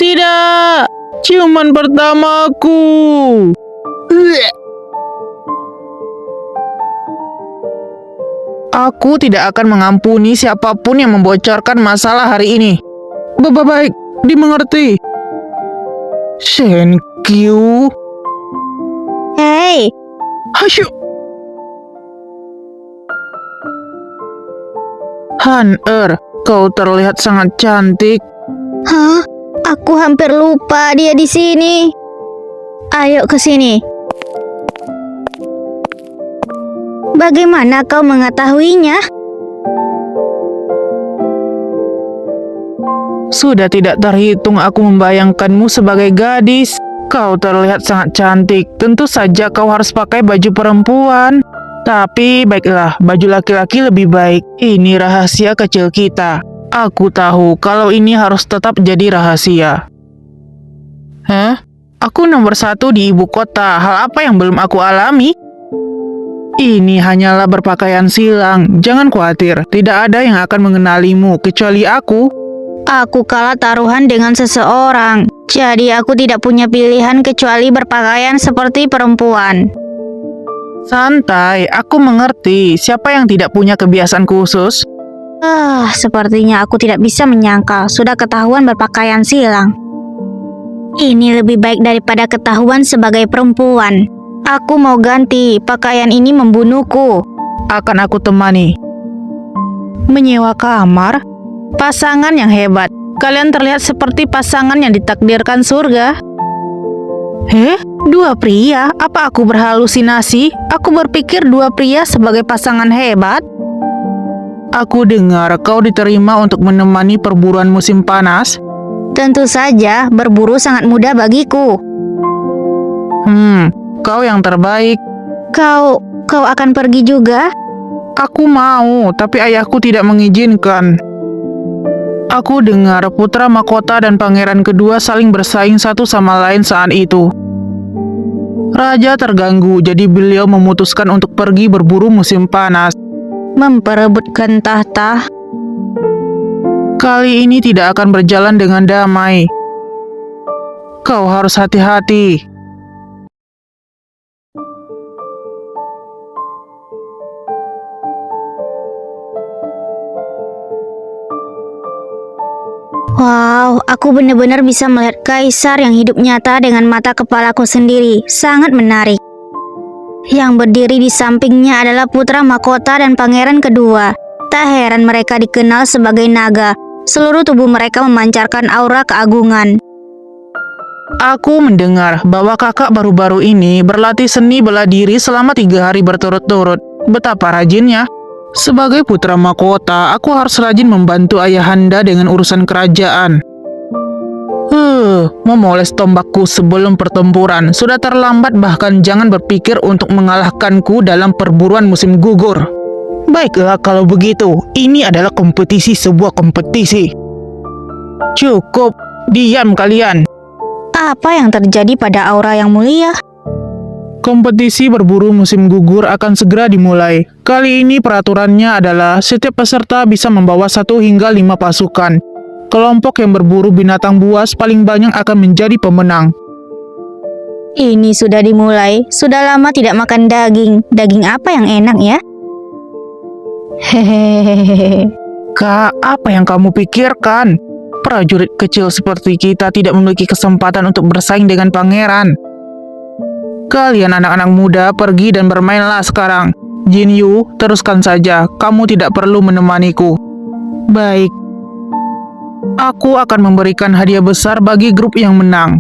Tidak! Ciuman pertamaku! Aku tidak akan mengampuni siapapun yang membocorkan masalah hari ini. Baik, dimengerti. Thank you. Hei, Hasyuk. Han-er, kau terlihat sangat cantik. hah? Aku hampir lupa dia di sini. Ayo ke sini. Bagaimana kau mengetahuinya? Sudah tidak terhitung aku membayangkanmu sebagai gadis. Kau terlihat sangat cantik. Tentu saja kau harus pakai baju perempuan. Tapi baiklah, baju laki-laki lebih baik. Ini rahasia kecil kita. Aku tahu kalau ini harus tetap jadi rahasia. Hah? Aku nomor 1 di ibu kota. Hal apa yang belum aku alami? Ini hanyalah berpakaian silang. Jangan khawatir, tidak ada yang akan mengenalimu kecuali aku. Aku kalah taruhan dengan seseorang. Jadi aku tidak punya pilihan kecuali berpakaian seperti perempuan. Santai, aku mengerti. Siapa yang tidak punya kebiasaan khusus? Sepertinya aku tidak bisa menyangkal. Sudah ketahuan berpakaian silang. Ini lebih baik daripada ketahuan sebagai perempuan. Aku mau ganti. Pakaian ini membunuhku. Akan aku temani. Menyewa kamar? Pasangan yang hebat. Kalian terlihat seperti pasangan yang ditakdirkan surga. Dua pria? Apa aku berhalusinasi? Aku berpikir dua pria sebagai pasangan hebat. Aku dengar kau diterima untuk menemani perburuan musim panas. Tentu saja, berburu sangat mudah bagiku. Kau yang terbaik. Kau akan pergi juga? Aku mau, tapi ayahku tidak mengizinkan. Aku dengar putra mahkota dan pangeran kedua saling bersaing satu sama lain saat itu. Raja terganggu, jadi beliau memutuskan untuk pergi berburu musim panas. Memperebutkan tahta. Kali ini tidak akan berjalan dengan damai. Kau harus hati-hati. Wow, aku benar-benar bisa melihat kaisar yang hidup nyata dengan mata kepalaku sendiri. Sangat menarik. Yang berdiri di sampingnya adalah putra mahkota dan pangeran kedua. Tak heran mereka dikenal sebagai naga. Seluruh tubuh mereka memancarkan aura keagungan. Aku mendengar bahwa kakak baru-baru ini berlatih seni bela diri selama 3 hari berturut-turut. Betapa rajinnya. Sebagai putra mahkota, aku harus rajin membantu ayahanda dengan urusan kerajaan. Memoles tombakku sebelum pertempuran. Sudah terlambat, bahkan jangan berpikir untuk mengalahkanku dalam perburuan musim gugur. Baiklah kalau begitu, ini adalah sebuah kompetisi. Cukup, diam kalian. Apa yang terjadi pada aura yang mulia? Kompetisi berburu musim gugur akan segera dimulai. Kali ini peraturannya adalah setiap peserta bisa membawa 1 hingga 5 pasukan. Kelompok yang berburu binatang buas paling banyak akan menjadi pemenang. Ini sudah dimulai. Sudah lama tidak makan daging. Daging apa yang enak ya? Hehehe. Kak, apa yang kamu pikirkan? Prajurit kecil seperti kita tidak memiliki kesempatan untuk bersaing dengan pangeran. Kalian anak-anak muda pergi dan bermainlah sekarang. Jin Yu, teruskan saja. Kamu tidak perlu menemaniku. Baik. Aku akan memberikan hadiah besar bagi grup yang menang.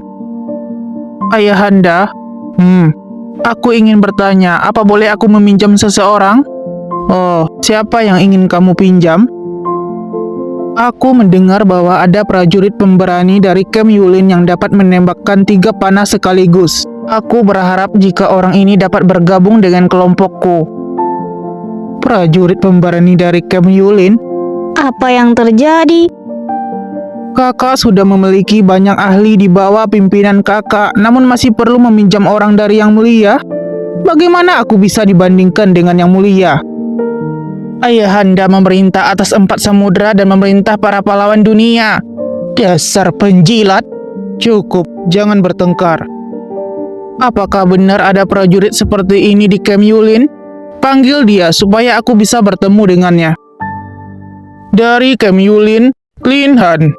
Ayahanda, aku ingin bertanya, apa boleh aku meminjam seseorang? Oh, siapa yang ingin kamu pinjam? Aku mendengar bahwa ada prajurit pemberani dari Camp Yulin yang dapat menembakkan 3 panah sekaligus. Aku berharap jika orang ini dapat bergabung dengan kelompokku. Prajurit pemberani dari Camp Yulin? Apa yang terjadi? Kakak sudah memiliki banyak ahli di bawah pimpinan kakak, namun masih perlu meminjam orang dari yang mulia. Bagaimana aku bisa dibandingkan dengan yang mulia? Ayahanda memerintah atas 4 samudera dan memerintah para pahlawan dunia. Dasar penjilat. Cukup, jangan bertengkar. Apakah benar ada prajurit seperti ini di Camp Yulin? Panggil dia supaya aku bisa bertemu dengannya. Dari Camp Yulin, Lin Han.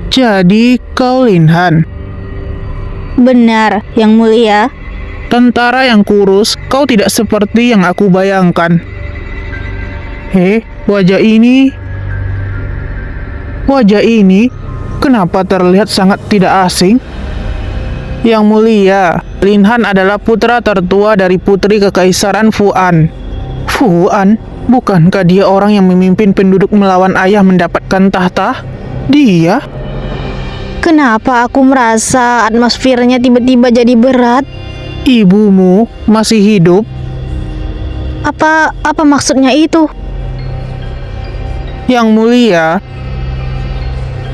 Jadi kau Lin Han? Benar, Yang Mulia. Tentara yang kurus, kau tidak seperti yang aku bayangkan. Wajah ini... kenapa terlihat sangat tidak asing? Yang Mulia, Lin Han adalah putra tertua dari putri Kekaisaran Fuan. Fuan? Bukankah dia orang yang memimpin penduduk melawan ayah mendapatkan tahta? Dia? Kenapa aku merasa atmosfernya tiba-tiba jadi berat? Ibumu masih hidup? Apa maksudnya itu? Yang Mulia,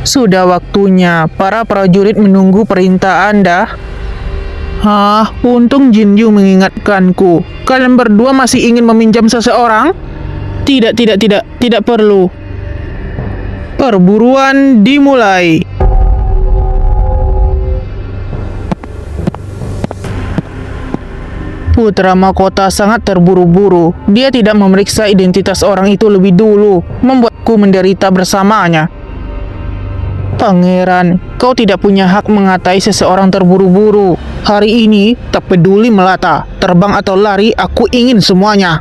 sudah waktunya para prajurit menunggu perintah Anda. Untung Jinju mengingatkanku. Kalian berdua masih ingin meminjam seseorang? Tidak perlu. Perburuan dimulai. Putra mahkota sangat terburu-buru. Dia tidak memeriksa identitas orang itu lebih dulu, membuatku menderita bersamanya. Pangeran, kau tidak punya hak mengatai seseorang terburu-buru. Hari ini, tak peduli melata, terbang atau lari, aku ingin semuanya.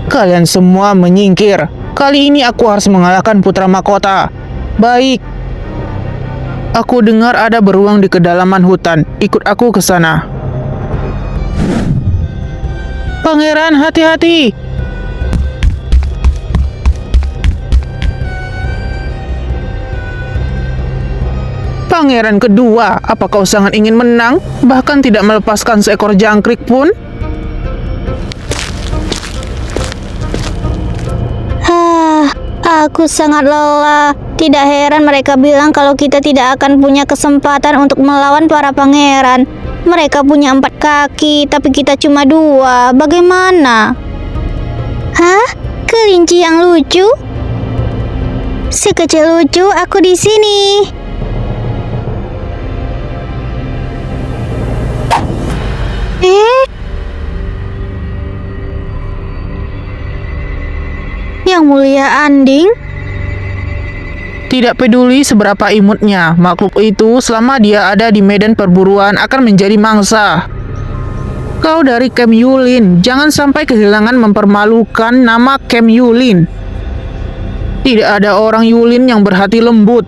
Kalian semua menyingkir. Kali ini aku harus mengalahkan putra mahkota. Baik. Aku dengar ada beruang di kedalaman hutan. Ikut aku ke sana. Pangeran, hati-hati! Pangeran kedua, apa kau sangat ingin menang? Bahkan tidak melepaskan seekor jangkrik pun? Aku sangat lelah. Tidak heran mereka bilang kalau kita tidak akan punya kesempatan untuk melawan para pangeran. Mereka punya 4 kaki, tapi kita cuma 2. Bagaimana? Kelinci yang lucu? Sekecil lucu aku di sini. Yang Mulia Anding? Tidak peduli seberapa imutnya, makhluk itu selama dia ada di medan perburuan akan menjadi mangsa. Kau dari Camp Yulin, jangan sampai kehilangan mempermalukan nama Camp Yulin. Tidak ada orang Yulin yang berhati lembut.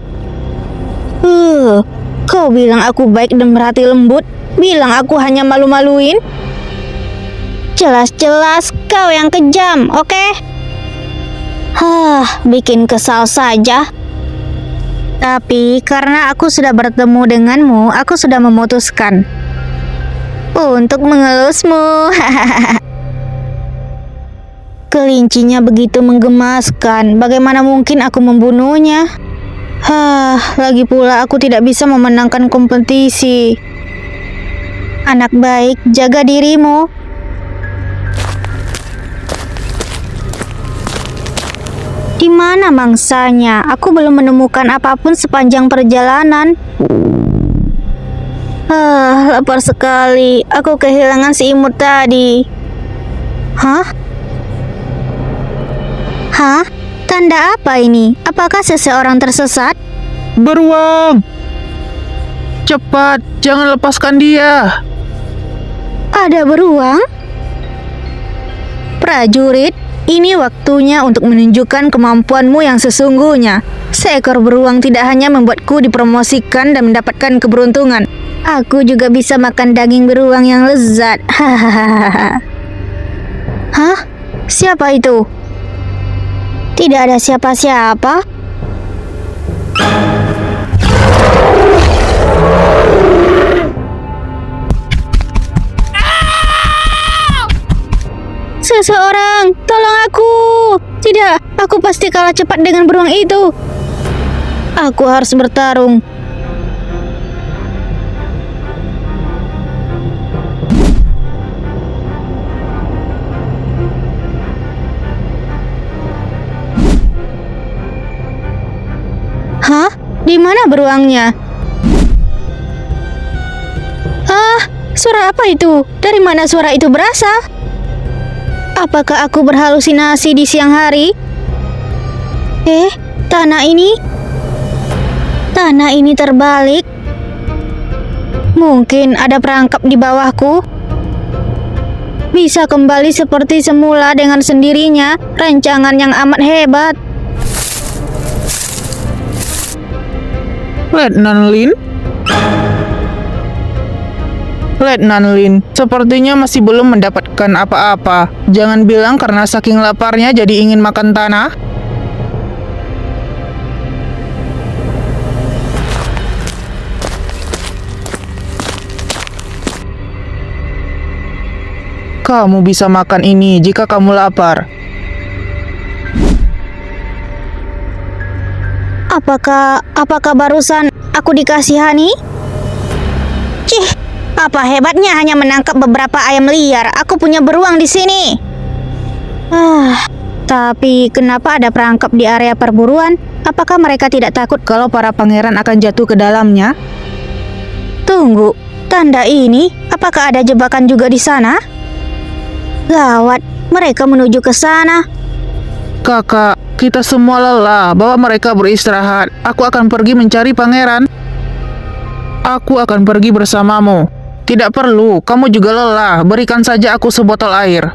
Kau bilang aku baik dan berhati lembut? Bilang aku hanya malu-maluin? Jelas-jelas kau yang kejam, oke? Bikin kesal saja. Tapi karena aku sudah bertemu denganmu, aku sudah memutuskan untuk mengelusmu. Kelincinya begitu menggemaskan. Bagaimana mungkin aku membunuhnya? Lagi pula aku tidak bisa memenangkan kompetisi. Anak baik, jaga dirimu. Di mana mangsanya? Aku belum menemukan apapun sepanjang perjalanan. Lapar sekali. Aku kehilangan si imut tadi. Tanda apa ini? Apakah seseorang tersesat? Beruang! Cepat, jangan lepaskan dia. Ada beruang? Prajurit, ini waktunya untuk menunjukkan kemampuanmu yang sesungguhnya. Seekor beruang tidak hanya membuatku dipromosikan dan mendapatkan keberuntungan. Aku juga bisa makan daging beruang yang lezat. Siapa itu? Tidak ada siapa-siapa. Seseorang, tolong aku. Tidak, aku pasti kalah cepat dengan beruang itu. Aku harus bertarung. Di mana beruangnya? Ah, suara apa itu? Dari mana suara itu berasal? Apakah aku berhalusinasi di siang hari? Tanah ini terbalik. Mungkin ada perangkap di bawahku. Bisa kembali seperti semula dengan sendirinya. Rancangan yang amat hebat. Letnan Lin? Letnan Lin, sepertinya masih belum mendapatkan apa-apa. Jangan bilang karena saking laparnya jadi ingin makan tanah. Kamu bisa makan ini jika kamu lapar. Apakah barusan aku dikasihani? Cih, apa hebatnya hanya menangkap beberapa ayam liar. Aku punya beruang di sini. Tapi kenapa ada perangkap di area perburuan? Apakah mereka tidak takut kalau para pangeran akan jatuh ke dalamnya? Tunggu, tanda ini, apakah ada jebakan juga di sana? Gawat, mereka menuju ke sana. Kakak, kita semua lelah. Bawa mereka beristirahat. Aku akan pergi mencari pangeran. Aku akan pergi bersamamu. Tidak perlu, kamu juga lelah. Berikan saja aku sebotol air.